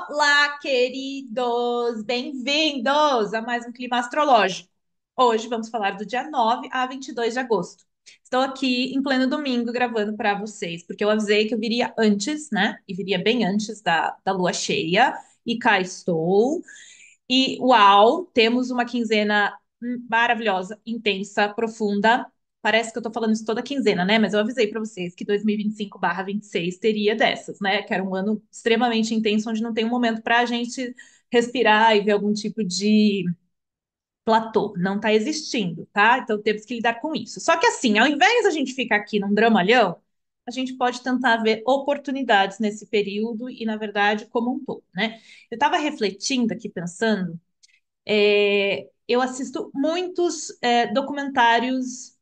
Olá, queridos! Bem-vindos a mais um Clima Astrológico. Hoje vamos falar do dia 9 a 22 de agosto. Estou aqui em pleno domingo gravando para vocês, porque eu avisei que eu viria antes, né? E viria bem antes da lua cheia. E cá estou. E uau, temos uma quinzena maravilhosa, intensa, profunda. Parece que eu tô falando isso toda quinzena, né? Mas eu avisei pra vocês que 2025/26 teria dessas, né? Que era um ano extremamente intenso, onde não tem um momento pra gente respirar e ver algum tipo de platô. Não tá existindo, tá? Então temos que lidar com isso. Só que assim, ao invés da gente ficar aqui num dramalhão, a gente pode tentar ver oportunidades nesse período e, na verdade, como um todo, né? Eu tava refletindo aqui, pensando eu assisto muitos documentários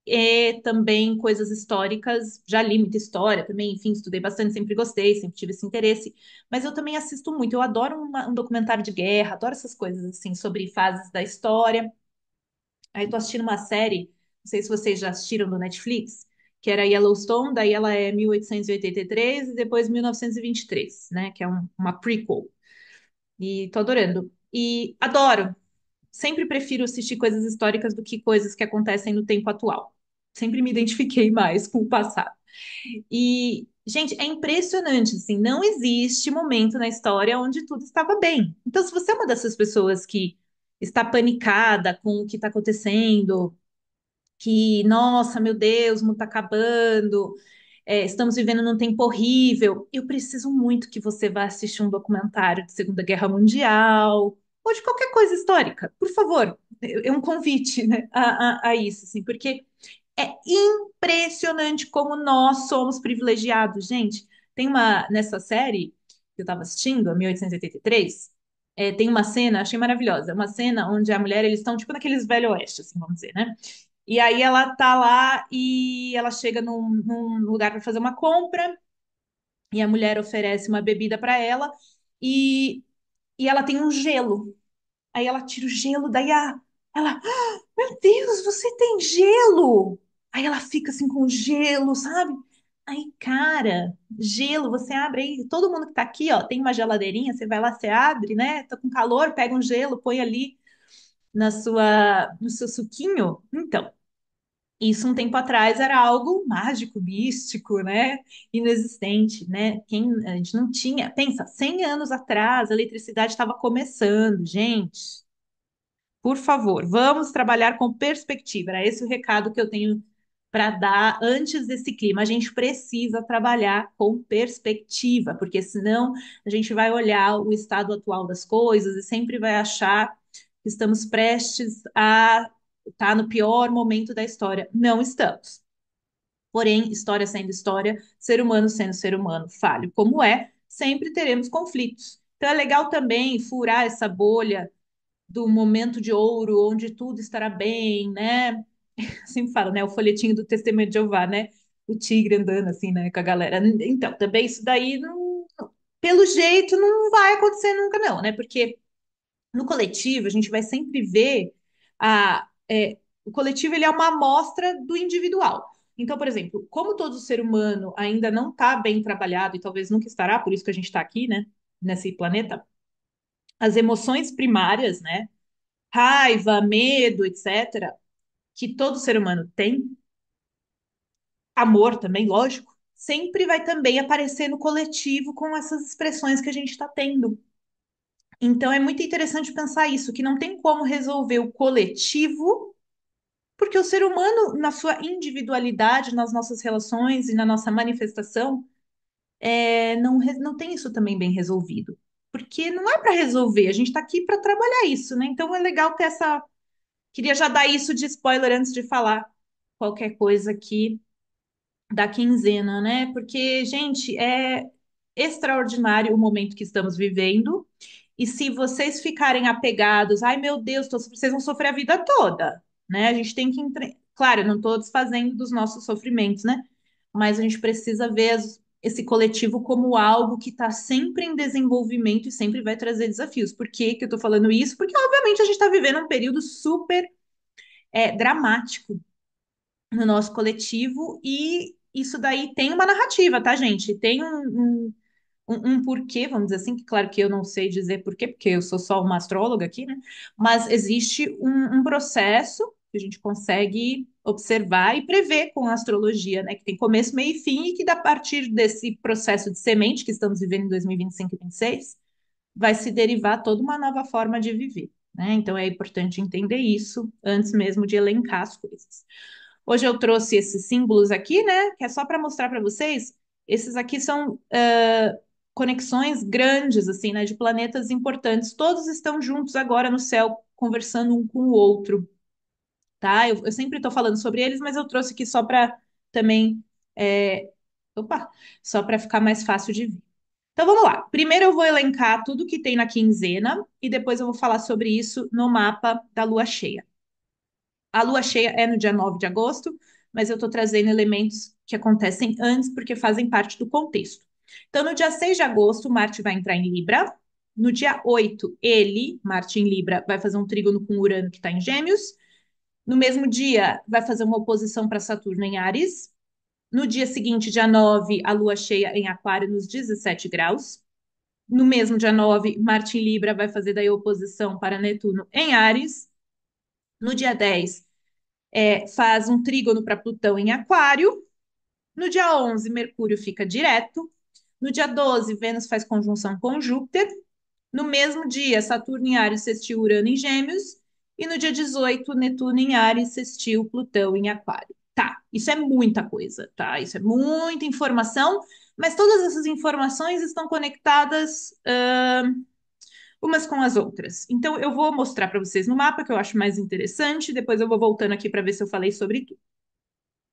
e também coisas históricas. Já li muita história também, enfim, estudei bastante, sempre gostei, sempre tive esse interesse. Mas eu também assisto muito. Eu adoro um documentário de guerra, adoro essas coisas assim sobre fases da história. Aí tô assistindo uma série, não sei se vocês já assistiram no Netflix, que era Yellowstone, daí ela é 1883 e depois 1923, né? Que é uma prequel. E tô adorando. E adoro. Sempre prefiro assistir coisas históricas do que coisas que acontecem no tempo atual. Sempre me identifiquei mais com o passado. E, gente, é impressionante, assim, não existe momento na história onde tudo estava bem. Então, se você é uma dessas pessoas que está panicada com o que está acontecendo, que, nossa, meu Deus, o mundo está acabando, estamos vivendo num tempo horrível. Eu preciso muito que você vá assistir um documentário de Segunda Guerra Mundial ou de qualquer coisa histórica, por favor. É um convite, né, a isso, assim, porque é impressionante como nós somos privilegiados, gente. Tem nessa série que eu estava assistindo, a 1883, tem uma cena, achei maravilhosa, uma cena onde a mulher, eles estão tipo naqueles velho oeste, assim, vamos dizer, né? E aí ela tá lá e ela chega num lugar para fazer uma compra e a mulher oferece uma bebida para ela e, e ela tem um gelo. Aí ela tira o gelo, ela, meu Deus, você tem gelo! Aí ela fica assim com gelo, sabe? Aí, cara, gelo, você abre aí, todo mundo que tá aqui, ó, tem uma geladeirinha, você vai lá, você abre, né? Tá com calor, pega um gelo, põe ali no seu suquinho. Então, isso um tempo atrás era algo mágico, místico, né? Inexistente, né? A gente não tinha. Pensa, 100 anos atrás a eletricidade estava começando, gente. Por favor, vamos trabalhar com perspectiva. Era esse o recado que eu tenho para dar antes desse clima. A gente precisa trabalhar com perspectiva, porque senão a gente vai olhar o estado atual das coisas e sempre vai achar que estamos prestes a estar no pior momento da história. Não estamos. Porém, história sendo história, ser humano sendo ser humano, falho como é, sempre teremos conflitos. Então é legal também furar essa bolha do momento de ouro, onde tudo estará bem, né? Sempre falo, né? O folhetinho do Testemunho de Jeová, né? O tigre andando assim, né? Com a galera. Então, também isso daí, pelo jeito, não vai acontecer nunca, não, né? Porque no coletivo, a gente vai sempre ver o coletivo ele é uma amostra do individual. Então, por exemplo, como todo ser humano ainda não está bem trabalhado e talvez nunca estará, por isso que a gente está aqui, né? Nesse planeta, as emoções primárias, né? Raiva, medo, etc., que todo ser humano tem, amor também, lógico, sempre vai também aparecer no coletivo com essas expressões que a gente está tendo. Então é muito interessante pensar isso, que não tem como resolver o coletivo, porque o ser humano, na sua individualidade, nas nossas relações e na nossa manifestação, não tem isso também bem resolvido. Porque não é para resolver, a gente está aqui para trabalhar isso, né? Então é legal ter essa. Queria já dar isso de spoiler antes de falar qualquer coisa aqui da quinzena, né? Porque, gente, é extraordinário o momento que estamos vivendo. E se vocês ficarem apegados, ai meu Deus, vocês vão sofrer a vida toda, né? A gente tem que. Claro, eu não estou desfazendo dos nossos sofrimentos, né? Mas a gente precisa ver esse coletivo como algo que está sempre em desenvolvimento e sempre vai trazer desafios. Por que que eu estou falando isso? Porque, obviamente, a gente está vivendo um período super dramático no nosso coletivo e isso daí tem uma narrativa, tá, gente? Tem um porquê, vamos dizer assim, que claro que eu não sei dizer porquê, porque eu sou só uma astróloga aqui, né? Mas existe um processo que a gente consegue observar e prever com a astrologia, né? Que tem começo, meio e fim, e que a partir desse processo de semente que estamos vivendo em 2025 e 2026, vai se derivar toda uma nova forma de viver, né? Então é importante entender isso antes mesmo de elencar as coisas. Hoje eu trouxe esses símbolos aqui, né? Que é só para mostrar para vocês. Esses aqui são conexões grandes, assim, né? De planetas importantes. Todos estão juntos agora no céu, conversando um com o outro, tá? Eu sempre estou falando sobre eles, mas eu trouxe aqui só para também, é, opa, só para ficar mais fácil de ver. Então vamos lá. Primeiro eu vou elencar tudo que tem na quinzena e depois eu vou falar sobre isso no mapa da lua cheia. A lua cheia é no dia 9 de agosto, mas eu estou trazendo elementos que acontecem antes porque fazem parte do contexto. Então, no dia 6 de agosto, Marte vai entrar em Libra. No dia 8, ele, Marte em Libra, vai fazer um trígono com Urano que está em Gêmeos. No mesmo dia, vai fazer uma oposição para Saturno em Áries. No dia seguinte, dia 9, a lua cheia em Aquário nos 17 graus. No mesmo dia 9, Marte em Libra vai fazer daí oposição para Netuno em Áries. No dia 10, faz um trígono para Plutão em Aquário. No dia 11, Mercúrio fica direto. No dia 12, Vênus faz conjunção com Júpiter. No mesmo dia, Saturno em Áries sextil Urano em Gêmeos. E no dia 18, Netuno em Áries sextil Plutão em Aquário. Tá, isso é muita coisa, tá? Isso é muita informação, mas todas essas informações estão conectadas umas com as outras. Então, eu vou mostrar para vocês no mapa, que eu acho mais interessante, depois eu vou voltando aqui para ver se eu falei sobre tudo.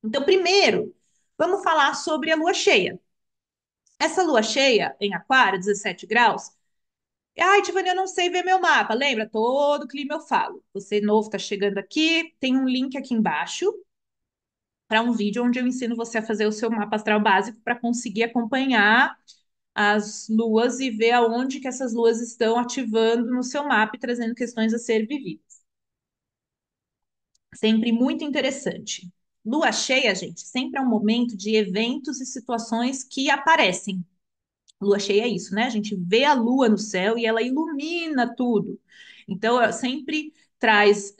Então, primeiro, vamos falar sobre a lua cheia. Essa lua cheia em Aquário, 17 graus. Ai, Tivani, eu não sei ver meu mapa. Lembra? Todo clima eu falo. Você novo está chegando aqui, tem um link aqui embaixo para um vídeo onde eu ensino você a fazer o seu mapa astral básico para conseguir acompanhar as luas e ver aonde que essas luas estão ativando no seu mapa e trazendo questões a ser vividas. Sempre muito interessante. Lua cheia, gente, sempre é um momento de eventos e situações que aparecem. Lua cheia é isso, né? A gente vê a lua no céu e ela ilumina tudo. Então, ela sempre traz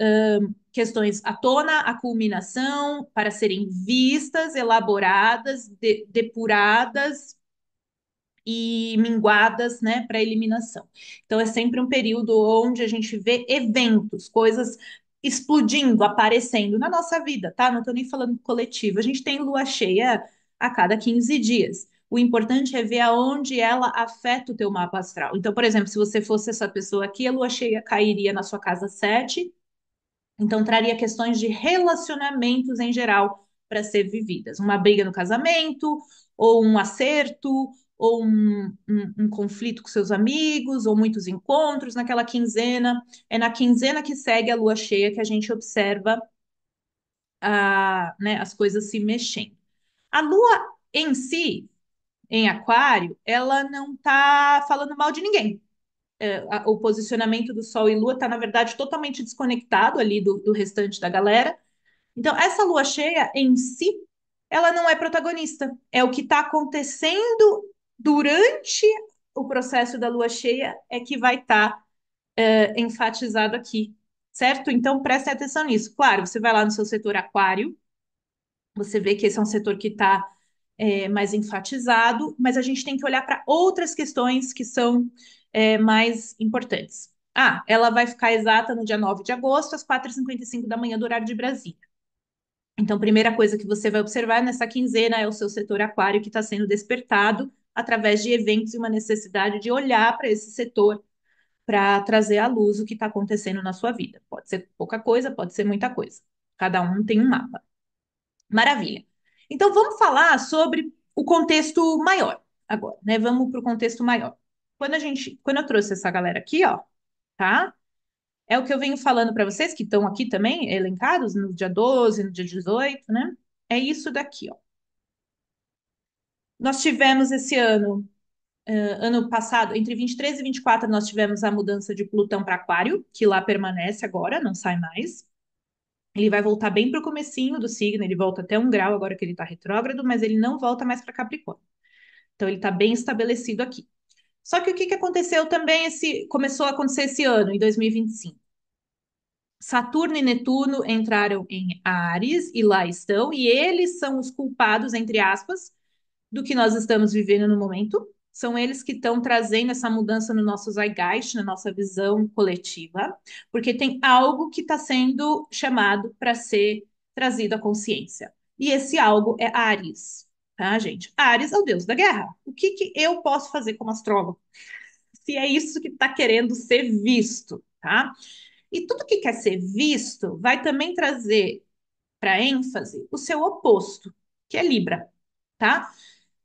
questões à tona, a culminação, para serem vistas, elaboradas, depuradas e minguadas, né, para eliminação. Então é sempre um período onde a gente vê eventos, coisas explodindo, aparecendo na nossa vida, tá? Não estou nem falando coletivo. A gente tem lua cheia a cada 15 dias. O importante é ver aonde ela afeta o teu mapa astral. Então, por exemplo, se você fosse essa pessoa aqui, a lua cheia cairia na sua casa 7. Então, traria questões de relacionamentos em geral para ser vividas. Uma briga no casamento, ou um acerto, ou um conflito com seus amigos, ou muitos encontros naquela quinzena. É na quinzena que segue a lua cheia que a gente observa né, as coisas se mexendo. A lua em si, em Aquário, ela não está falando mal de ninguém. O posicionamento do Sol e Lua está, na verdade, totalmente desconectado ali do restante da galera. Então, essa lua cheia em si, ela não é protagonista. É o que está acontecendo durante o processo da lua cheia é que vai estar enfatizado aqui, certo? Então, prestem atenção nisso. Claro, você vai lá no seu setor aquário, você vê que esse é um setor que está mais enfatizado, mas a gente tem que olhar para outras questões que são mais importantes. Ah, ela vai ficar exata no dia 9 de agosto, às 4h55 da manhã, do horário de Brasília. Então, a primeira coisa que você vai observar nessa quinzena é o seu setor aquário que está sendo despertado através de eventos e uma necessidade de olhar para esse setor para trazer à luz o que está acontecendo na sua vida. Pode ser pouca coisa, pode ser muita coisa. Cada um tem um mapa. Maravilha. Então, vamos falar sobre o contexto maior agora, né? Vamos para o contexto maior. Quando eu trouxe essa galera aqui, ó, tá? É o que eu venho falando para vocês que estão aqui também, elencados no dia 12, no dia 18, né? É isso daqui, ó. Nós tivemos esse ano, ano passado, entre 23 e 24, nós tivemos a mudança de Plutão para Aquário, que lá permanece agora, não sai mais. Ele vai voltar bem para o comecinho do signo, ele volta até 1 grau agora que ele está retrógrado, mas ele não volta mais para Capricórnio. Então ele está bem estabelecido aqui. Só que o que que aconteceu também começou a acontecer esse ano, em 2025? Saturno e Netuno entraram em Áries e lá estão, e eles são os culpados, entre aspas, do que nós estamos vivendo no momento. São eles que estão trazendo essa mudança no nosso zeitgeist, na nossa visão coletiva, porque tem algo que está sendo chamado para ser trazido à consciência. E esse algo é Áries, tá, gente? Áries é o deus da guerra. O que que eu posso fazer como astrólogo? Se é isso que está querendo ser visto, tá? E tudo que quer ser visto vai também trazer para ênfase o seu oposto, que é Libra, tá?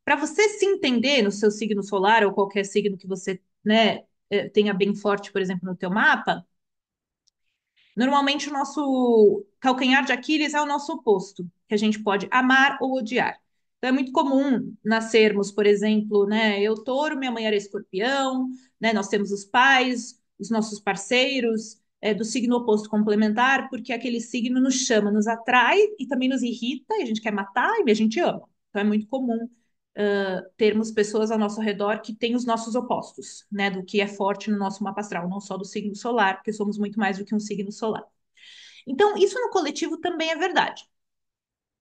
Para você se entender no seu signo solar ou qualquer signo que você, né, tenha bem forte, por exemplo, no teu mapa, normalmente o nosso calcanhar de Aquiles é o nosso oposto, que a gente pode amar ou odiar. Então é muito comum nascermos, por exemplo, né, eu touro, minha mãe era escorpião, né, nós temos os pais, os nossos parceiros, do signo oposto complementar, porque aquele signo nos chama, nos atrai e também nos irrita, e a gente quer matar e a gente ama. Então é muito comum termos pessoas ao nosso redor que têm os nossos opostos, né, do que é forte no nosso mapa astral, não só do signo solar, porque somos muito mais do que um signo solar. Então, isso no coletivo também é verdade.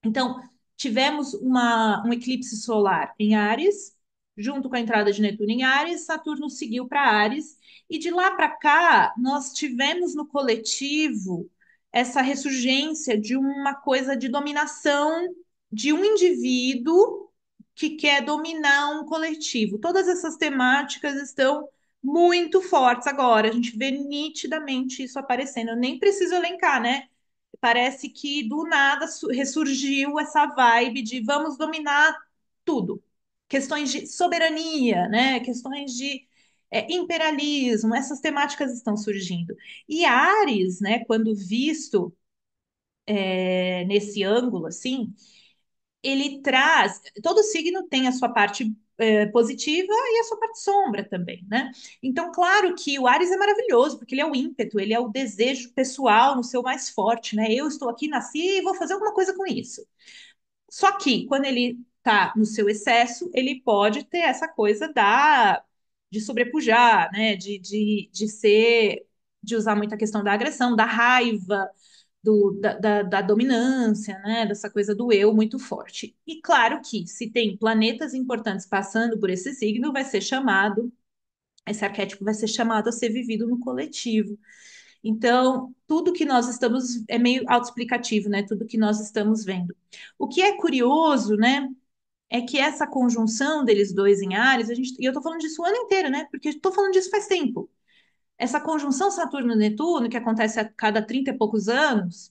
Então, tivemos um eclipse solar em Áries, junto com a entrada de Netuno em Áries, Saturno seguiu para Áries, e de lá para cá, nós tivemos no coletivo essa ressurgência de uma coisa de dominação de um indivíduo que quer dominar um coletivo. Todas essas temáticas estão muito fortes agora. A gente vê nitidamente isso aparecendo. Eu nem preciso elencar, né? Parece que do nada ressurgiu essa vibe de vamos dominar tudo. Questões de soberania, né? Questões de imperialismo, essas temáticas estão surgindo. E Ares, né, quando visto nesse ângulo, assim, ele traz. Todo signo tem a sua parte positiva e a sua parte sombra também, né? Então, claro que o Ares é maravilhoso, porque ele é o ímpeto, ele é o desejo pessoal no seu mais forte, né? Eu estou aqui, nasci e vou fazer alguma coisa com isso. Só que quando ele está no seu excesso, ele pode ter essa coisa de sobrepujar, né? De ser, de usar muito a questão da agressão, da raiva, da dominância, né? Dessa coisa do eu muito forte. E claro que se tem planetas importantes passando por esse signo, vai ser chamado, esse arquétipo vai ser chamado a ser vivido no coletivo. Então, tudo que nós estamos é meio autoexplicativo, né? Tudo que nós estamos vendo. O que é curioso, né? É que essa conjunção deles dois em Áries, e eu tô falando disso o ano inteiro, né? Porque eu tô falando disso faz tempo. Essa conjunção Saturno-Netuno, que acontece a cada 30 e poucos anos,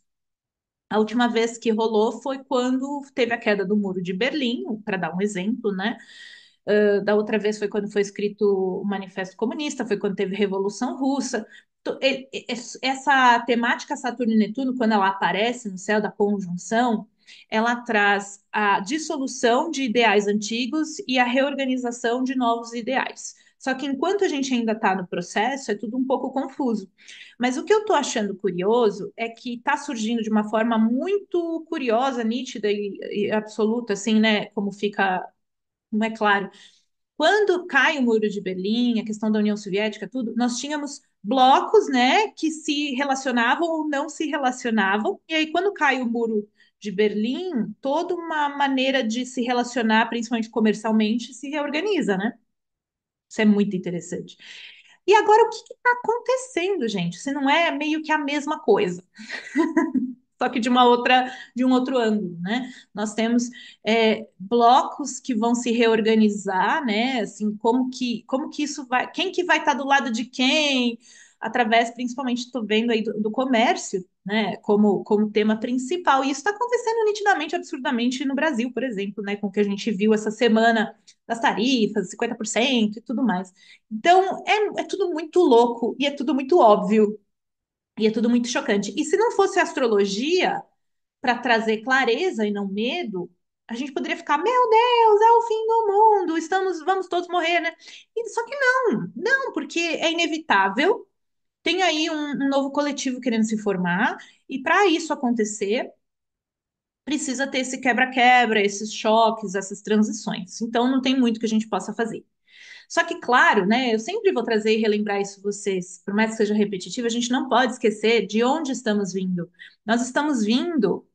a última vez que rolou foi quando teve a queda do Muro de Berlim, para dar um exemplo, né? Da outra vez foi quando foi escrito o Manifesto Comunista, foi quando teve Revolução Russa. Essa temática Saturno e Netuno, quando ela aparece no céu da conjunção, ela traz a dissolução de ideais antigos e a reorganização de novos ideais. Só que enquanto a gente ainda está no processo, é tudo um pouco confuso. Mas o que eu estou achando curioso é que está surgindo de uma forma muito curiosa, nítida e absoluta, assim, né? Como fica, não é claro, quando cai o Muro de Berlim, a questão da União Soviética, tudo, nós tínhamos blocos, né, que se relacionavam ou não se relacionavam. E aí, quando cai o Muro de Berlim, toda uma maneira de se relacionar, principalmente comercialmente, se reorganiza, né? Isso é muito interessante. E agora, o que está acontecendo, gente? Se não é meio que a mesma coisa, só que de um outro ângulo, né? Nós temos blocos que vão se reorganizar, né? Assim, como que isso vai, quem que vai estar do lado de quem, através, principalmente, estou vendo aí do comércio, né? Como tema principal. E isso está acontecendo nitidamente, absurdamente no Brasil, por exemplo, né? Com o que a gente viu essa semana das tarifas, 50% e tudo mais. Então, é tudo muito louco e é tudo muito óbvio. E é tudo muito chocante. E se não fosse a astrologia para trazer clareza e não medo, a gente poderia ficar, meu Deus, é o fim do mundo, vamos todos morrer, né? Só que não, porque é inevitável. Tem aí um novo coletivo querendo se formar, e para isso acontecer, precisa ter esse quebra-quebra, esses choques, essas transições. Então, não tem muito que a gente possa fazer. Só que, claro, né, eu sempre vou trazer e relembrar isso vocês, por mais que seja repetitivo, a gente não pode esquecer de onde estamos vindo. Nós estamos vindo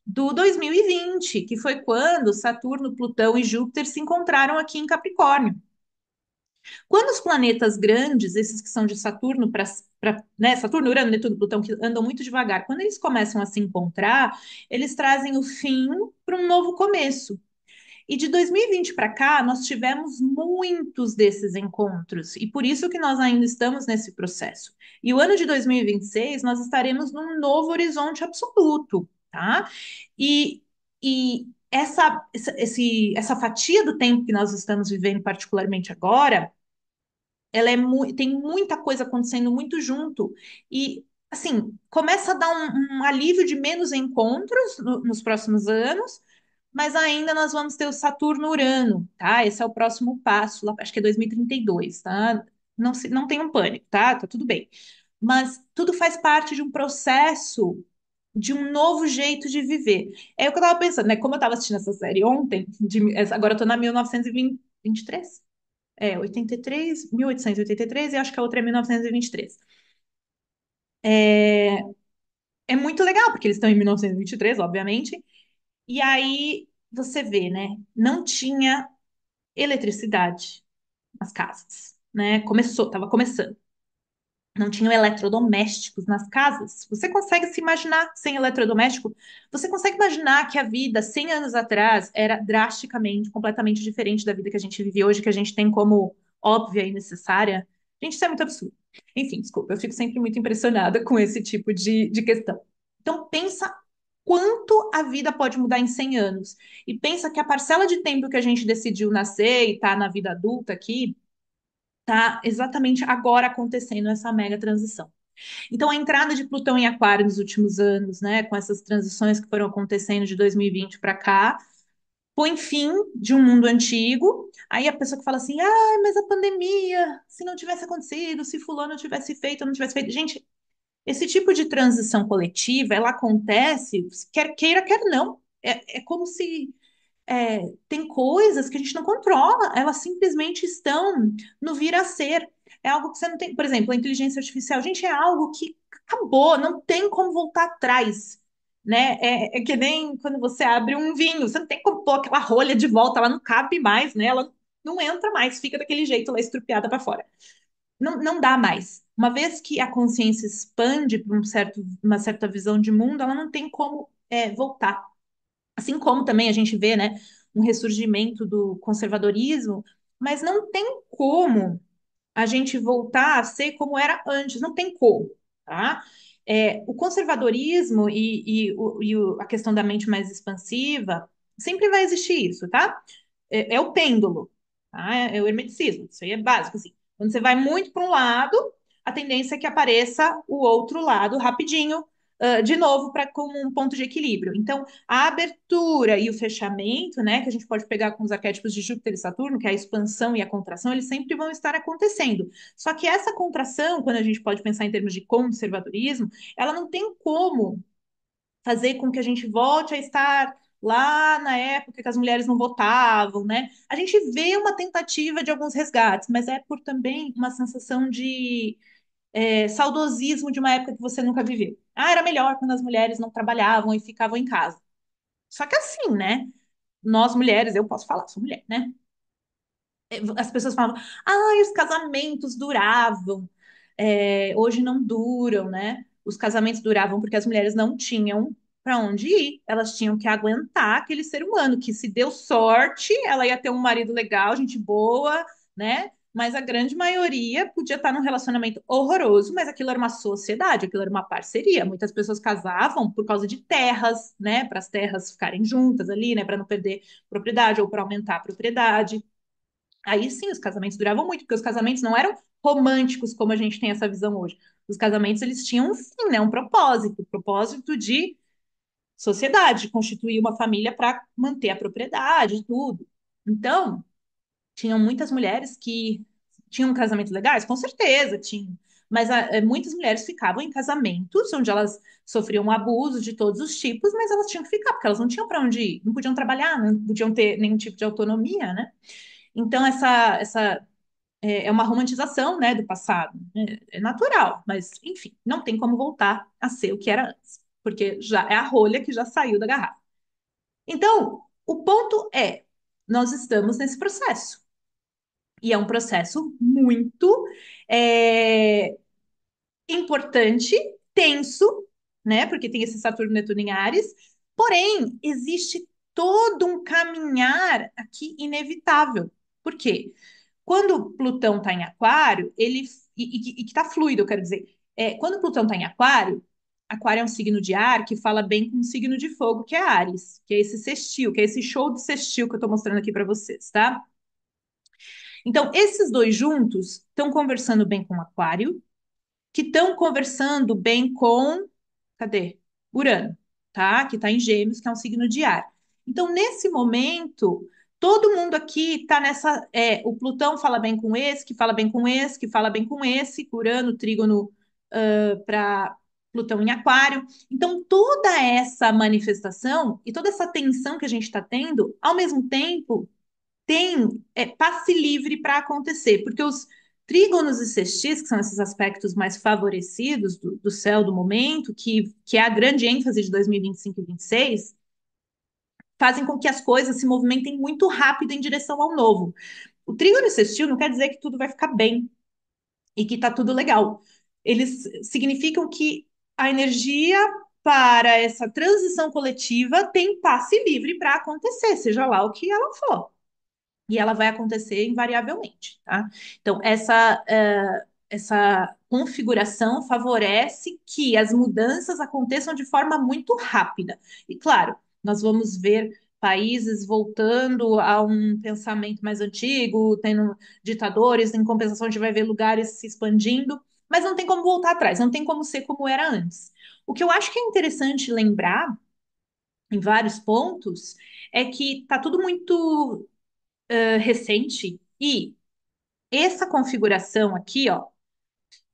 do 2020, que foi quando Saturno, Plutão e Júpiter se encontraram aqui em Capricórnio. Quando os planetas grandes, esses que são de Saturno para, né, Saturno, Urano, Netuno, Plutão, que andam muito devagar, quando eles começam a se encontrar, eles trazem o fim para um novo começo. E de 2020 para cá, nós tivemos muitos desses encontros, e por isso que nós ainda estamos nesse processo. E o ano de 2026, nós estaremos num novo horizonte absoluto, tá? E, e essa fatia do tempo que nós estamos vivendo, particularmente agora, ela tem muita coisa acontecendo muito junto. E, assim, começa a dar um alívio de menos encontros nos próximos anos, mas ainda nós vamos ter o Saturno-Urano, tá? Esse é o próximo passo, lá, acho que é 2032, tá? Não tenham pânico, tá? Tá tudo bem. Mas tudo faz parte de um processo, de um novo jeito de viver. É o que eu tava pensando, né? Como eu tava assistindo essa série ontem, agora eu tô na 1923. 83, 1883, e acho que a outra é 1923. É muito legal, porque eles estão em 1923, obviamente. E aí você vê, né? Não tinha eletricidade nas casas, né? Estava começando. Não tinham eletrodomésticos nas casas. Você consegue se imaginar sem eletrodoméstico? Você consegue imaginar que a vida 100 anos atrás era drasticamente, completamente diferente da vida que a gente vive hoje, que a gente tem como óbvia e necessária? Gente, isso é muito absurdo. Enfim, desculpa, eu fico sempre muito impressionada com esse tipo de questão. Então, pensa quanto a vida pode mudar em 100 anos. E pensa que a parcela de tempo que a gente decidiu nascer e tá na vida adulta aqui, tá exatamente agora acontecendo essa mega transição. Então, a entrada de Plutão em Aquário nos últimos anos, né, com essas transições que foram acontecendo de 2020 para cá, põe fim de um mundo antigo. Aí a pessoa que fala assim: ah, mas a pandemia, se não tivesse acontecido, se fulano tivesse feito ou não tivesse feito. Gente, esse tipo de transição coletiva, ela acontece, quer queira, quer não. É como se tem coisas que a gente não controla, elas simplesmente estão no vir a ser. É algo que você não tem. Por exemplo, a inteligência artificial, gente, é algo que acabou, não tem como voltar atrás. Né? É que nem quando você abre um vinho, você não tem como pôr aquela rolha de volta, ela não cabe mais, né? Ela não entra mais, fica daquele jeito lá estrupiada para fora. Não dá mais. Uma vez que a consciência expande para uma certa visão de mundo, ela não tem como voltar. Assim como também a gente vê, né, um ressurgimento do conservadorismo, mas não tem como a gente voltar a ser como era antes, não tem como, tá? O conservadorismo a questão da mente mais expansiva, sempre vai existir isso, tá? É o pêndulo, tá? É o hermeticismo, isso aí é básico, assim. Quando você vai muito para um lado, a tendência é que apareça o outro lado rapidinho, de novo, como um ponto de equilíbrio. Então, a abertura e o fechamento, né, que a gente pode pegar com os arquétipos de Júpiter e Saturno, que é a expansão e a contração, eles sempre vão estar acontecendo. Só que essa contração, quando a gente pode pensar em termos de conservadorismo, ela não tem como fazer com que a gente volte a estar lá na época que as mulheres não votavam, né? A gente vê uma tentativa de alguns resgates, mas é por também uma sensação de saudosismo de uma época que você nunca viveu. Ah, era melhor quando as mulheres não trabalhavam e ficavam em casa. Só que assim, né? Nós mulheres, eu posso falar, sou mulher, né? As pessoas falavam, ah, os casamentos duravam. Hoje não duram, né? Os casamentos duravam porque as mulheres não tinham para onde ir. Elas tinham que aguentar aquele ser humano, que se deu sorte, ela ia ter um marido legal, gente boa, né? Mas a grande maioria podia estar num relacionamento horroroso, mas aquilo era uma sociedade, aquilo era uma parceria. Muitas pessoas casavam por causa de terras, né? Para as terras ficarem juntas ali, né? Para não perder propriedade ou para aumentar a propriedade. Aí sim, os casamentos duravam muito, porque os casamentos não eram românticos como a gente tem essa visão hoje. Os casamentos eles tinham um fim, né, um propósito de sociedade, de constituir uma família para manter a propriedade e tudo. Então, tinham muitas mulheres que tinham casamentos legais, com certeza, tinham. mas muitas mulheres ficavam em casamentos onde elas sofriam abuso de todos os tipos, mas elas tinham que ficar, porque elas não tinham para onde ir, não podiam trabalhar, não podiam ter nenhum tipo de autonomia, né? Então, essa é uma romantização, né, do passado. É natural, mas, enfim, não tem como voltar a ser o que era antes, porque já é a rolha que já saiu da garrafa. Então, o ponto é, nós estamos nesse processo. E é um processo muito é, importante, tenso, né? Porque tem esse Saturno Netuno em Áries. Porém, existe todo um caminhar aqui inevitável. Por quê? Quando Plutão está em Aquário, ele e que está fluido, eu quero dizer, quando Plutão está em Aquário, Aquário é um signo de ar que fala bem com um signo de fogo, que é Áries, que é esse sextil, que é esse show de sextil que eu estou mostrando aqui para vocês, tá? Então, esses dois juntos estão conversando bem com Aquário, que estão conversando bem com, cadê? Urano, tá? Que está em Gêmeos, que é um signo de ar. Então, nesse momento, todo mundo aqui está nessa. O Plutão fala bem com esse, que fala bem com esse, que fala bem com esse, Urano, trígono para Plutão em Aquário. Então, toda essa manifestação e toda essa tensão que a gente está tendo, ao mesmo tempo, tem passe livre para acontecer, porque os trígonos e sextis, que são esses aspectos mais favorecidos do céu do momento, que é a grande ênfase de 2025 e 2026, fazem com que as coisas se movimentem muito rápido em direção ao novo. O trígono e sextil não quer dizer que tudo vai ficar bem e que está tudo legal. Eles significam que a energia para essa transição coletiva tem passe livre para acontecer, seja lá o que ela for, e ela vai acontecer invariavelmente, tá? Então, essa configuração favorece que as mudanças aconteçam de forma muito rápida. E, claro, nós vamos ver países voltando a um pensamento mais antigo, tendo ditadores, em compensação, a gente vai ver lugares se expandindo, mas não tem como voltar atrás, não tem como ser como era antes. O que eu acho que é interessante lembrar, em vários pontos, é que está tudo muito recente e essa configuração aqui, ó,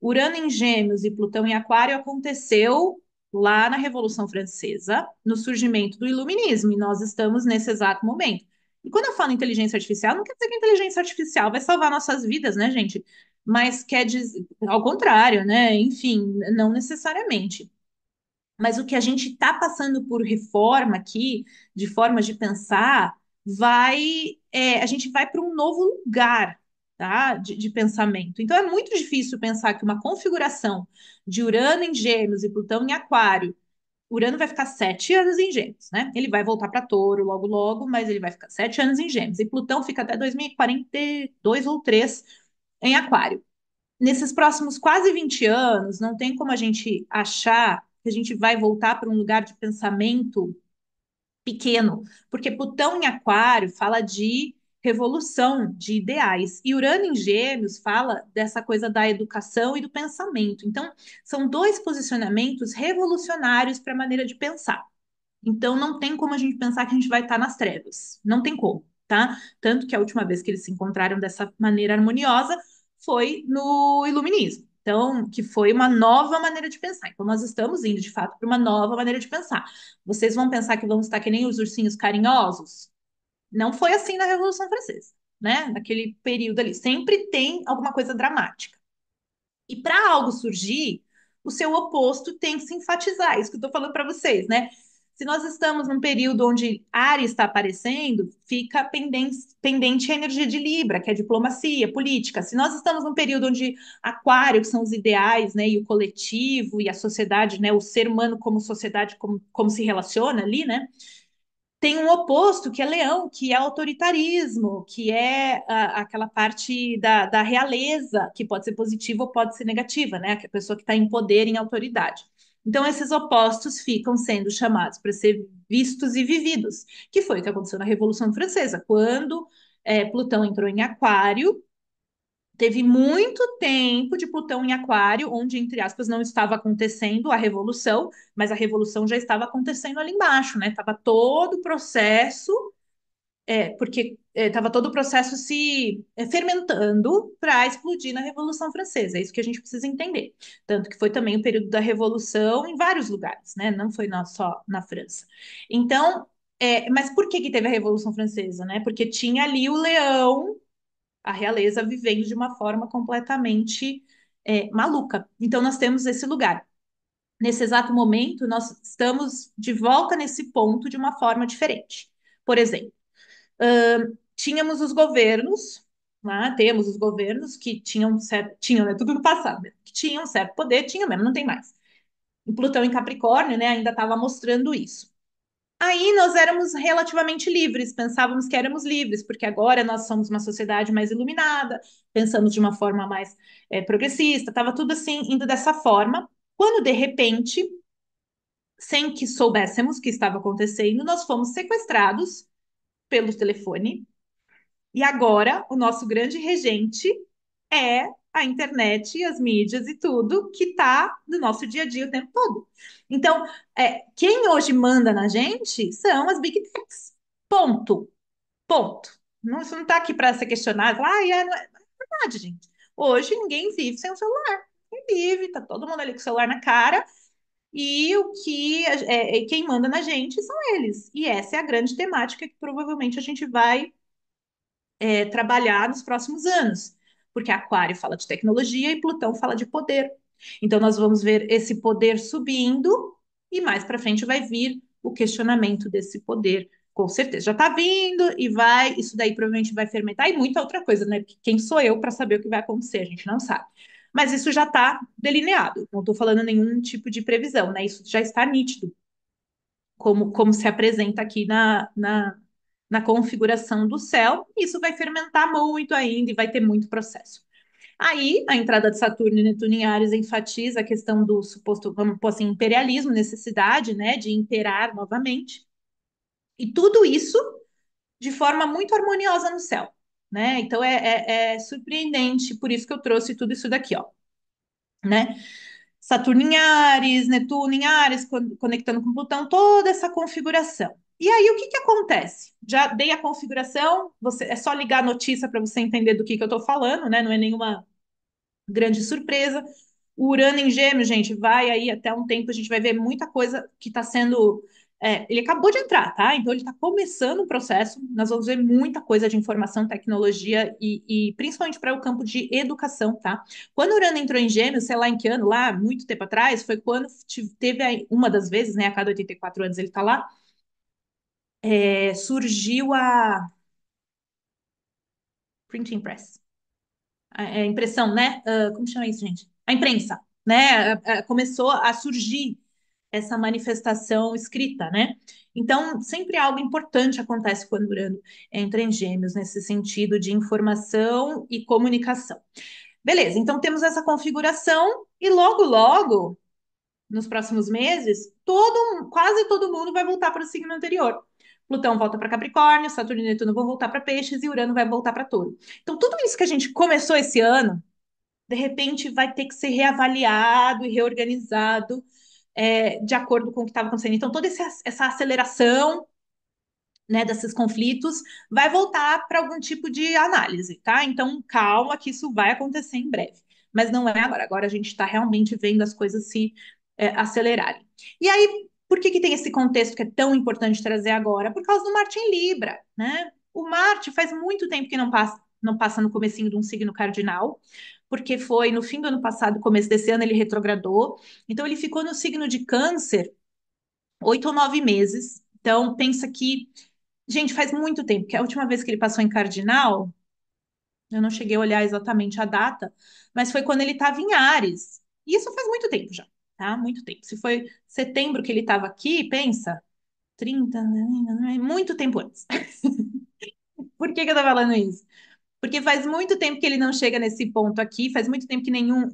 Urano em Gêmeos e Plutão em Aquário aconteceu lá na Revolução Francesa, no surgimento do Iluminismo, e nós estamos nesse exato momento. E quando eu falo inteligência artificial, não quer dizer que a inteligência artificial vai salvar nossas vidas, né, gente? Mas quer dizer, ao contrário, né? Enfim, não necessariamente. Mas o que a gente está passando por reforma aqui, de formas de pensar, a gente vai para um novo lugar, tá? De pensamento. Então é muito difícil pensar que uma configuração de Urano em Gêmeos e Plutão em Aquário, Urano vai ficar 7 anos em Gêmeos, né? Ele vai voltar para Touro logo logo, mas ele vai ficar 7 anos em Gêmeos. E Plutão fica até 2042 ou 3 em Aquário. Nesses próximos quase 20 anos, não tem como a gente achar que a gente vai voltar para um lugar de pensamento pequeno, porque Plutão em Aquário fala de revolução, de ideais, e Urano em Gêmeos fala dessa coisa da educação e do pensamento. Então, são dois posicionamentos revolucionários para a maneira de pensar. Então, não tem como a gente pensar que a gente vai estar nas trevas. Não tem como, tá? Tanto que a última vez que eles se encontraram dessa maneira harmoniosa foi no Iluminismo. Então, que foi uma nova maneira de pensar. Então, nós estamos indo, de fato, para uma nova maneira de pensar. Vocês vão pensar que vamos estar que nem os ursinhos carinhosos? Não foi assim na Revolução Francesa, né? Naquele período ali. Sempre tem alguma coisa dramática. E para algo surgir, o seu oposto tem que se enfatizar. Isso que eu estou falando para vocês, né? Se nós estamos num período onde Ares está aparecendo, fica pendente a energia de Libra, que é diplomacia, política. Se nós estamos num período onde Aquário, que são os ideais, né, e o coletivo e a sociedade, né, o ser humano como sociedade, como se relaciona ali, né? Tem um oposto, que é leão, que é autoritarismo, que é aquela parte da realeza, que pode ser positiva ou pode ser negativa, né? Que é a pessoa que está em poder, em autoridade. Então, esses opostos ficam sendo chamados para ser vistos e vividos, que foi o que aconteceu na Revolução Francesa, quando Plutão entrou em Aquário. Teve muito tempo de Plutão em Aquário, onde, entre aspas, não estava acontecendo a revolução, mas a revolução já estava acontecendo ali embaixo, né? Tava todo o processo porque estava todo o processo se fermentando para explodir na Revolução Francesa. É isso que a gente precisa entender. Tanto que foi também o período da Revolução em vários lugares, né? Não foi só na França. Então, mas por que que teve a Revolução Francesa, né? Porque tinha ali o leão, a realeza vivendo de uma forma completamente maluca. Então, nós temos esse lugar. Nesse exato momento, nós estamos de volta nesse ponto de uma forma diferente. Por exemplo, tínhamos os governos, né? Temos os governos que tinham certo, tinham, né, tudo no passado, né? Que tinham certo poder, tinha mesmo, não tem mais. E Plutão em Capricórnio, né, ainda estava mostrando isso. Aí nós éramos relativamente livres, pensávamos que éramos livres, porque agora nós somos uma sociedade mais iluminada, pensamos de uma forma mais progressista, estava tudo assim indo dessa forma, quando de repente, sem que soubéssemos o que estava acontecendo, nós fomos sequestrados pelo telefone. E agora, o nosso grande regente é a internet, as mídias e tudo que está no nosso dia a dia o tempo todo. Então, quem hoje manda na gente são as Big Techs. Ponto. Ponto. Não, isso não está aqui para ser questionado. Não é verdade, gente. Hoje ninguém vive sem o celular. Ninguém vive, tá todo mundo ali com o celular na cara. E o que quem manda na gente são eles. E essa é a grande temática que provavelmente a gente vai trabalhar nos próximos anos, porque Aquário fala de tecnologia e Plutão fala de poder. Então, nós vamos ver esse poder subindo e mais para frente vai vir o questionamento desse poder. Com certeza, já está vindo e vai, isso daí provavelmente vai fermentar e muita outra coisa, né? Porque quem sou eu para saber o que vai acontecer? A gente não sabe. Mas isso já está delineado, não estou falando nenhum tipo de previsão, né? Isso já está nítido, como se apresenta aqui na configuração do céu, isso vai fermentar muito ainda e vai ter muito processo. Aí, a entrada de Saturno e Netuno em Áries enfatiza a questão do suposto, vamos pôr assim, imperialismo, necessidade, né, de imperar novamente. E tudo isso de forma muito harmoniosa no céu, né? Então é surpreendente, por isso que eu trouxe tudo isso daqui, ó, né? Saturno em Áries, Netuno em Áries, conectando com Plutão, toda essa configuração. E aí, o que que acontece? Já dei a configuração, é só ligar a notícia para você entender do que eu estou falando, né? Não é nenhuma grande surpresa. O Urano em Gêmeos, gente, vai aí até um tempo, a gente vai ver muita coisa que está sendo. Ele acabou de entrar, tá? Então ele está começando o processo. Nós vamos ver muita coisa de informação, tecnologia e principalmente para o campo de educação, tá? Quando o Urano entrou em Gêmeos, sei lá em que ano, lá, muito tempo atrás, foi quando teve uma das vezes, né? A cada 84 anos ele está lá, surgiu a Printing Press. A impressão, né? Como chama isso, gente? A imprensa, né? Começou a surgir essa manifestação escrita, né? Então, sempre algo importante acontece quando Urano entra em Gêmeos, nesse sentido de informação e comunicação. Beleza, então temos essa configuração e logo, logo, nos próximos meses, quase todo mundo vai voltar para o signo anterior. Plutão volta para Capricórnio, Saturno e Netuno vão voltar para Peixes e Urano vai voltar para Touro. Então, tudo isso que a gente começou esse ano, de repente vai ter que ser reavaliado e reorganizado de acordo com o que estava acontecendo. Então, toda essa aceleração, né, desses conflitos vai voltar para algum tipo de análise, tá? Então, calma, que isso vai acontecer em breve. Mas não é agora. Agora a gente está realmente vendo as coisas se acelerarem. E aí, por que que tem esse contexto que é tão importante trazer agora? Por causa do Marte em Libra, né? O Marte faz muito tempo que não passa no comecinho de um signo cardinal, porque foi no fim do ano passado, começo desse ano, ele retrogradou. Então, ele ficou no signo de Câncer 8 ou 9 meses. Então, pensa que gente, faz muito tempo, que a última vez que ele passou em Cardinal, eu não cheguei a olhar exatamente a data, mas foi quando ele estava em Áries. E isso faz muito tempo já, tá? Muito tempo. Se foi setembro que ele estava aqui, pensa, 30, muito tempo antes. Por que que eu tô falando isso? Porque faz muito tempo que ele não chega nesse ponto aqui, faz muito tempo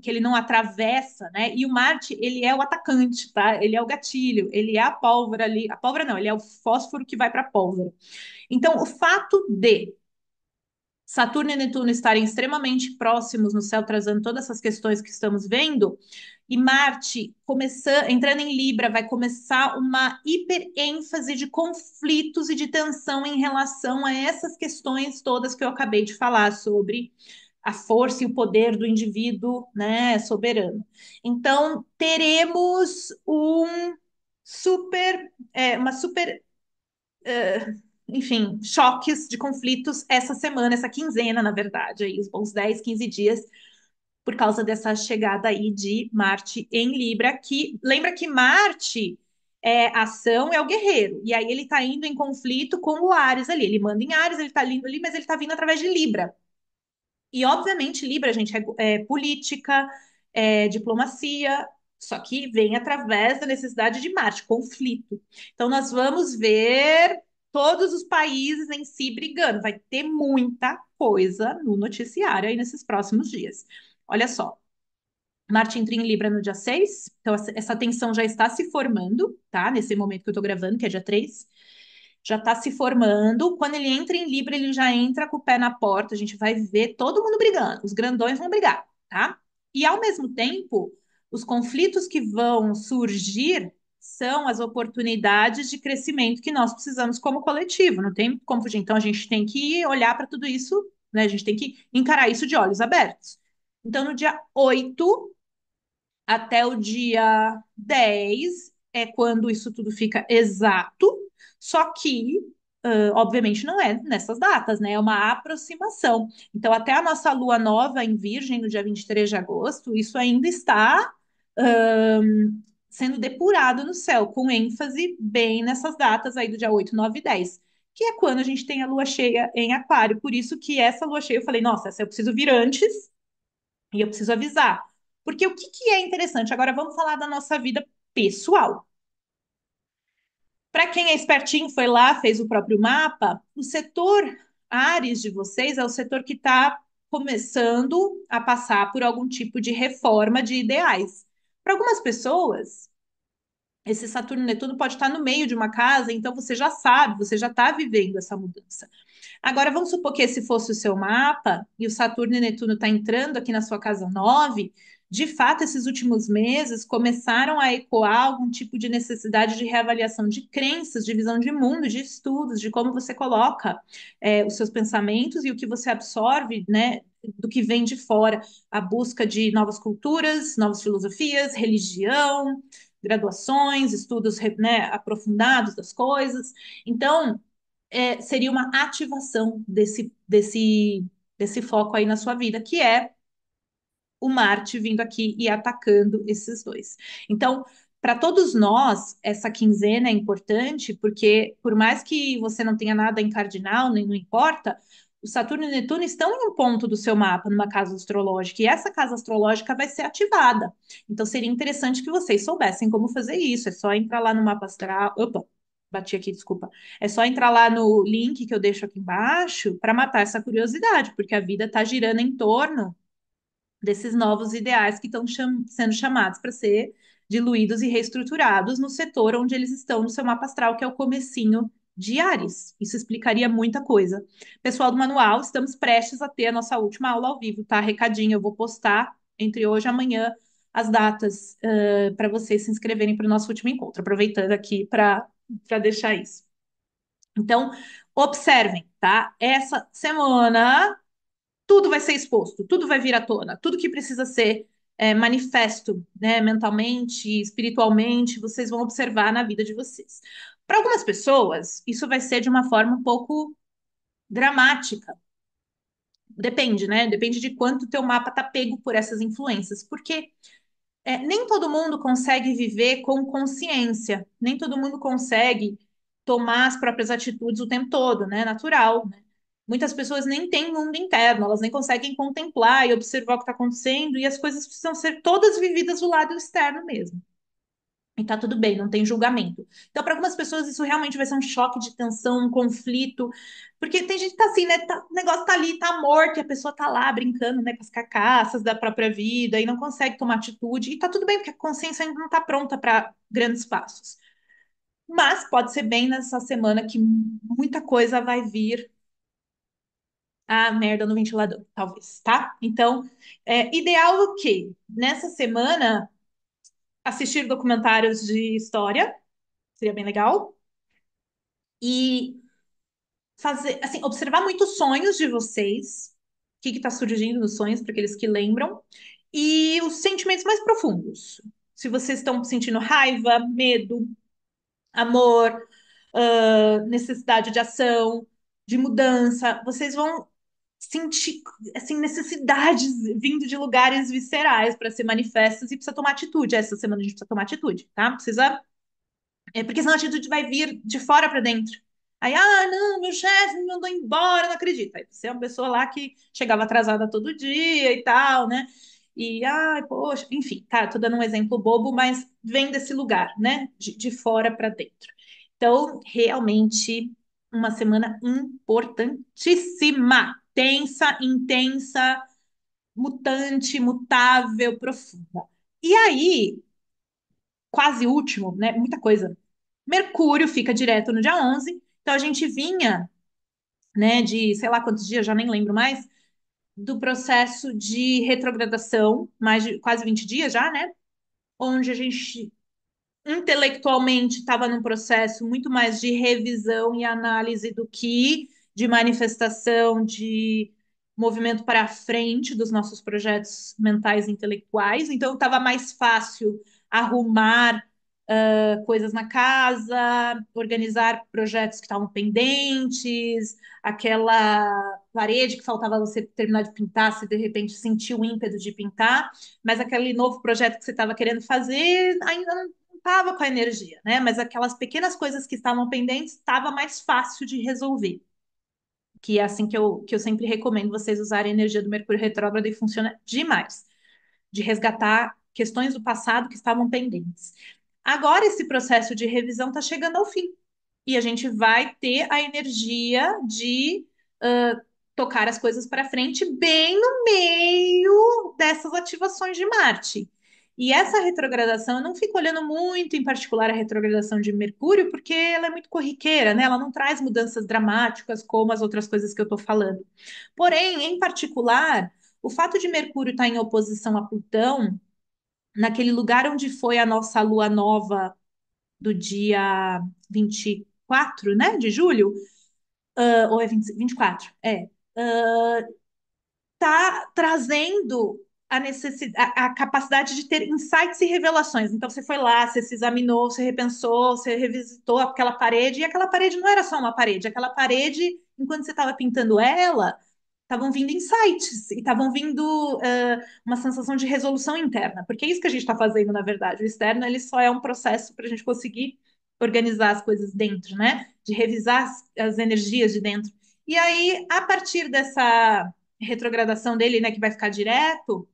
que ele não atravessa, né? E o Marte, ele é o atacante, tá? Ele é o gatilho, ele é a pólvora ali. A pólvora não, ele é o fósforo que vai para a pólvora. Então, o fato de Saturno e Netuno estarem extremamente próximos no céu, trazendo todas essas questões que estamos vendo, e Marte começando, entrando em Libra, vai começar uma hiperênfase de conflitos e de tensão em relação a essas questões todas que eu acabei de falar sobre a força e o poder do indivíduo, né, soberano. Então, teremos uma super enfim, choques de conflitos essa semana, essa quinzena, na verdade, aí, os bons 10, 15 dias, por causa dessa chegada aí de Marte em Libra, que lembra que Marte é ação, é o guerreiro, e aí ele tá indo em conflito com o Áries ali, ele manda em Áries, ele tá lindo ali, mas ele tá vindo através de Libra. E, obviamente, Libra, gente, é política, é diplomacia, só que vem através da necessidade de Marte, conflito. Então, nós vamos ver todos os países em si brigando. Vai ter muita coisa no noticiário aí nesses próximos dias. Olha só, Marte entra em Libra no dia 6, então essa tensão já está se formando, tá? Nesse momento que eu estou gravando, que é dia 3 já está se formando. Quando ele entra em Libra, ele já entra com o pé na porta. A gente vai ver todo mundo brigando. Os grandões vão brigar, tá? E ao mesmo tempo, os conflitos que vão surgir são as oportunidades de crescimento que nós precisamos como coletivo. Não tem como fugir. Então a gente tem que olhar para tudo isso, né? A gente tem que encarar isso de olhos abertos. Então, no dia 8 até o dia 10 é quando isso tudo fica exato, só que, obviamente, não é nessas datas, né? É uma aproximação. Então, até a nossa lua nova em Virgem, no dia 23 de agosto, isso ainda está sendo depurado no céu, com ênfase bem nessas datas aí do dia 8, 9 e 10. Que é quando a gente tem a lua cheia em Aquário. Por isso que essa lua cheia, eu falei, nossa, essa eu preciso vir antes, e eu preciso avisar. Porque o que, que é interessante? Agora vamos falar da nossa vida pessoal. Para quem é espertinho, foi lá, fez o próprio mapa, o setor Áries de vocês é o setor que está começando a passar por algum tipo de reforma de ideais. Para algumas pessoas, esse Saturno e Netuno pode estar no meio de uma casa, então você já sabe, você já está vivendo essa mudança. Agora, vamos supor que esse fosse o seu mapa e o Saturno e Netuno está entrando aqui na sua casa 9. De fato, esses últimos meses começaram a ecoar algum tipo de necessidade de reavaliação de crenças, de visão de mundo, de estudos, de como você coloca os seus pensamentos e o que você absorve, né, do que vem de fora, a busca de novas culturas, novas filosofias, religião, graduações, estudos, né, aprofundados das coisas. Então, seria uma ativação desse foco aí na sua vida, que é o Marte vindo aqui e atacando esses dois. Então, para todos nós, essa quinzena é importante, porque por mais que você não tenha nada em cardinal, nem não importa, o Saturno e o Netuno estão em um ponto do seu mapa, numa casa astrológica, e essa casa astrológica vai ser ativada. Então, seria interessante que vocês soubessem como fazer isso. É só entrar lá no mapa astral. Opa, bati aqui, desculpa. É só entrar lá no link que eu deixo aqui embaixo para matar essa curiosidade, porque a vida está girando em torno desses novos ideais que estão sendo chamados para ser diluídos e reestruturados no setor onde eles estão no seu mapa astral, que é o comecinho de Ares. Isso explicaria muita coisa. Pessoal do manual, estamos prestes a ter a nossa última aula ao vivo, tá? Recadinho, eu vou postar entre hoje e amanhã as datas para vocês se inscreverem para o nosso último encontro. Aproveitando aqui para deixar isso. Então, observem, tá? Essa semana tudo vai ser exposto, tudo vai vir à tona, tudo que precisa ser manifesto, né, mentalmente, espiritualmente, vocês vão observar na vida de vocês. Para algumas pessoas, isso vai ser de uma forma um pouco dramática. Depende, né? Depende de quanto o teu mapa tá pego por essas influências, porque nem todo mundo consegue viver com consciência, nem todo mundo consegue tomar as próprias atitudes o tempo todo, né? Natural, né? Muitas pessoas nem têm mundo interno, elas nem conseguem contemplar e observar o que está acontecendo, e as coisas precisam ser todas vividas do lado externo mesmo. E tá tudo bem, não tem julgamento. Então, para algumas pessoas, isso realmente vai ser um choque de tensão, um conflito, porque tem gente que tá assim, né? O negócio tá ali, tá morto, e a pessoa tá lá brincando, né, com as carcaças da própria vida e não consegue tomar atitude. E tá tudo bem, porque a consciência ainda não tá pronta para grandes passos. Mas pode ser bem nessa semana que muita coisa vai vir a merda no ventilador, talvez, tá? Então, ideal o quê? Nessa semana, assistir documentários de história, seria bem legal. E fazer, assim, observar muitos sonhos de vocês, o que está surgindo nos sonhos, para aqueles que lembram, e os sentimentos mais profundos. Se vocês estão sentindo raiva, medo, amor, necessidade de ação, de mudança, vocês vão sentir assim necessidades vindo de lugares viscerais para ser manifestas e precisa tomar atitude. Essa semana a gente precisa tomar atitude, tá? Precisa porque senão a atitude vai vir de fora para dentro. Aí, não, meu chefe me mandou embora, não acredito. Aí você é uma pessoa lá que chegava atrasada todo dia e tal, né? E, ai, poxa, enfim, tá, tô dando um exemplo bobo, mas vem desse lugar, né? De fora para dentro. Então, realmente, uma semana importantíssima, tensa, intensa, mutante, mutável, profunda. E aí, quase último, né? Muita coisa. Mercúrio fica direto no dia 11, então a gente vinha, né, de sei lá quantos dias, já nem lembro mais, do processo de retrogradação, mais de quase 20 dias já, né? Onde a gente intelectualmente estava num processo muito mais de revisão e análise do que de manifestação de movimento para frente dos nossos projetos mentais e intelectuais. Então, estava mais fácil arrumar coisas na casa, organizar projetos que estavam pendentes, aquela parede que faltava você terminar de pintar, se de repente sentiu o ímpeto de pintar, mas aquele novo projeto que você estava querendo fazer ainda não estava com a energia, né? Mas aquelas pequenas coisas que estavam pendentes estava mais fácil de resolver. Que é assim que eu sempre recomendo vocês usarem a energia do Mercúrio retrógrado e funciona demais de resgatar questões do passado que estavam pendentes. Agora, esse processo de revisão está chegando ao fim e a gente vai ter a energia de tocar as coisas para frente bem no meio dessas ativações de Marte. E essa retrogradação, eu não fico olhando muito em particular a retrogradação de Mercúrio, porque ela é muito corriqueira, né? Ela não traz mudanças dramáticas como as outras coisas que eu estou falando. Porém, em particular, o fato de Mercúrio estar em oposição a Plutão, naquele lugar onde foi a nossa lua nova do dia 24, né, de julho, ou é 20, 24, tá trazendo a necessidade, a capacidade de ter insights e revelações. Então você foi lá, você se examinou, você repensou, você revisitou aquela parede, e aquela parede não era só uma parede, aquela parede, enquanto você estava pintando ela, estavam vindo insights e estavam vindo uma sensação de resolução interna, porque é isso que a gente está fazendo, na verdade. O externo ele só é um processo para a gente conseguir organizar as coisas dentro, né? De revisar as energias de dentro. E aí, a partir dessa retrogradação dele, né, que vai ficar direto,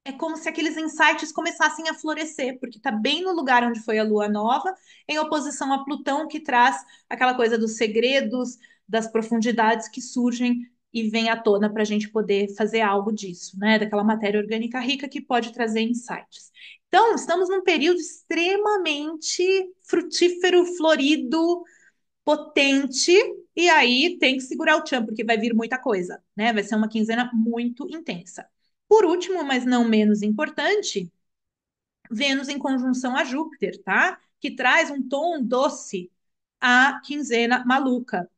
é como se aqueles insights começassem a florescer, porque está bem no lugar onde foi a lua nova, em oposição a Plutão, que traz aquela coisa dos segredos, das profundidades que surgem e vêm à tona para a gente poder fazer algo disso, né? Daquela matéria orgânica rica que pode trazer insights. Então, estamos num período extremamente frutífero, florido, potente, e aí tem que segurar o tchan, porque vai vir muita coisa, né? Vai ser uma quinzena muito intensa. Por último, mas não menos importante, Vênus em conjunção a Júpiter, tá? Que traz um tom doce à quinzena maluca.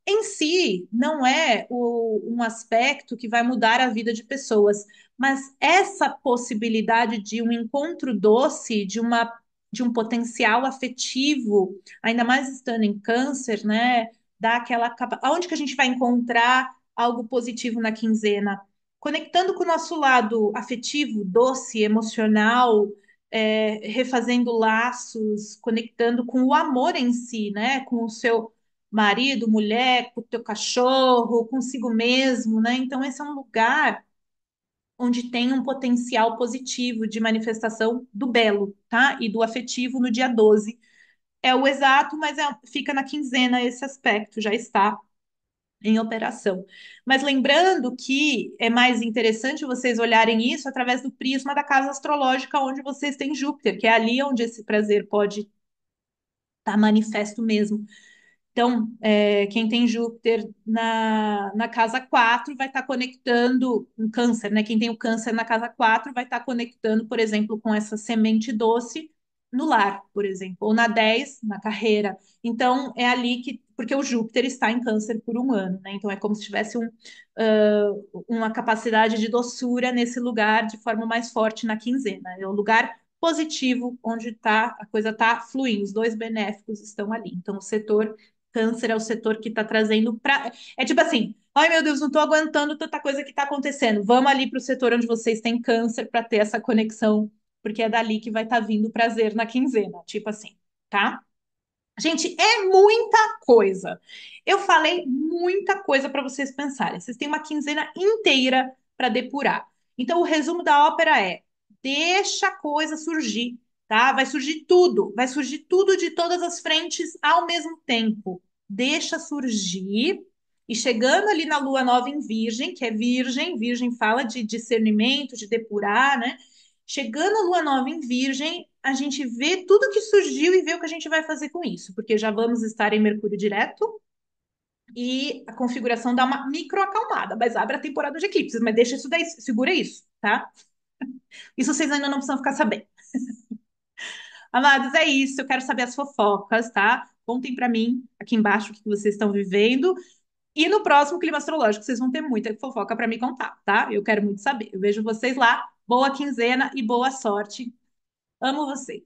Em si, não é um aspecto que vai mudar a vida de pessoas, mas essa possibilidade de um encontro doce, de um potencial afetivo, ainda mais estando em câncer, né? Dá aquela capa. Aonde que a gente vai encontrar algo positivo na quinzena? Conectando com o nosso lado afetivo, doce, emocional, refazendo laços, conectando com o amor em si, né? Com o seu marido, mulher, com o teu cachorro, consigo mesmo, né? Então, esse é um lugar onde tem um potencial positivo de manifestação do belo, tá? E do afetivo no dia 12. É o exato, mas fica na quinzena esse aspecto, já está em operação. Mas lembrando que é mais interessante vocês olharem isso através do prisma da casa astrológica onde vocês têm Júpiter, que é ali onde esse prazer pode estar manifesto mesmo. Então, quem tem Júpiter na casa 4 vai estar conectando um câncer, né? Quem tem o câncer na casa 4 vai estar conectando, por exemplo, com essa semente doce no lar, por exemplo, ou na 10 na carreira. Então, é ali que, porque o Júpiter está em câncer por um ano, né? Então, é como se tivesse uma capacidade de doçura nesse lugar de forma mais forte na quinzena. É o lugar positivo onde tá, a coisa está fluindo, os dois benéficos estão ali. Então, o setor câncer é o setor que está trazendo para. É tipo assim, ai meu Deus, não estou aguentando tanta coisa que está acontecendo. Vamos ali para o setor onde vocês têm câncer para ter essa conexão, porque é dali que vai estar vindo o prazer na quinzena. Tipo assim, tá? Gente, é muita coisa. Eu falei muita coisa para vocês pensarem. Vocês têm uma quinzena inteira para depurar. Então, o resumo da ópera é: deixa a coisa surgir, tá? Vai surgir tudo de todas as frentes ao mesmo tempo. Deixa surgir. E chegando ali na lua nova em Virgem, que é Virgem, Virgem fala de discernimento, de depurar, né? Chegando a lua nova em Virgem, a gente vê tudo que surgiu e vê o que a gente vai fazer com isso, porque já vamos estar em Mercúrio direto e a configuração dá uma micro acalmada, mas abre a temporada de eclipses, mas deixa isso daí, segura isso, tá? Isso vocês ainda não precisam ficar sabendo. Amados, é isso, eu quero saber as fofocas, tá? Contem pra mim aqui embaixo o que vocês estão vivendo. E no próximo clima astrológico, vocês vão ter muita fofoca para me contar, tá? Eu quero muito saber. Eu vejo vocês lá. Boa quinzena e boa sorte. Amo vocês.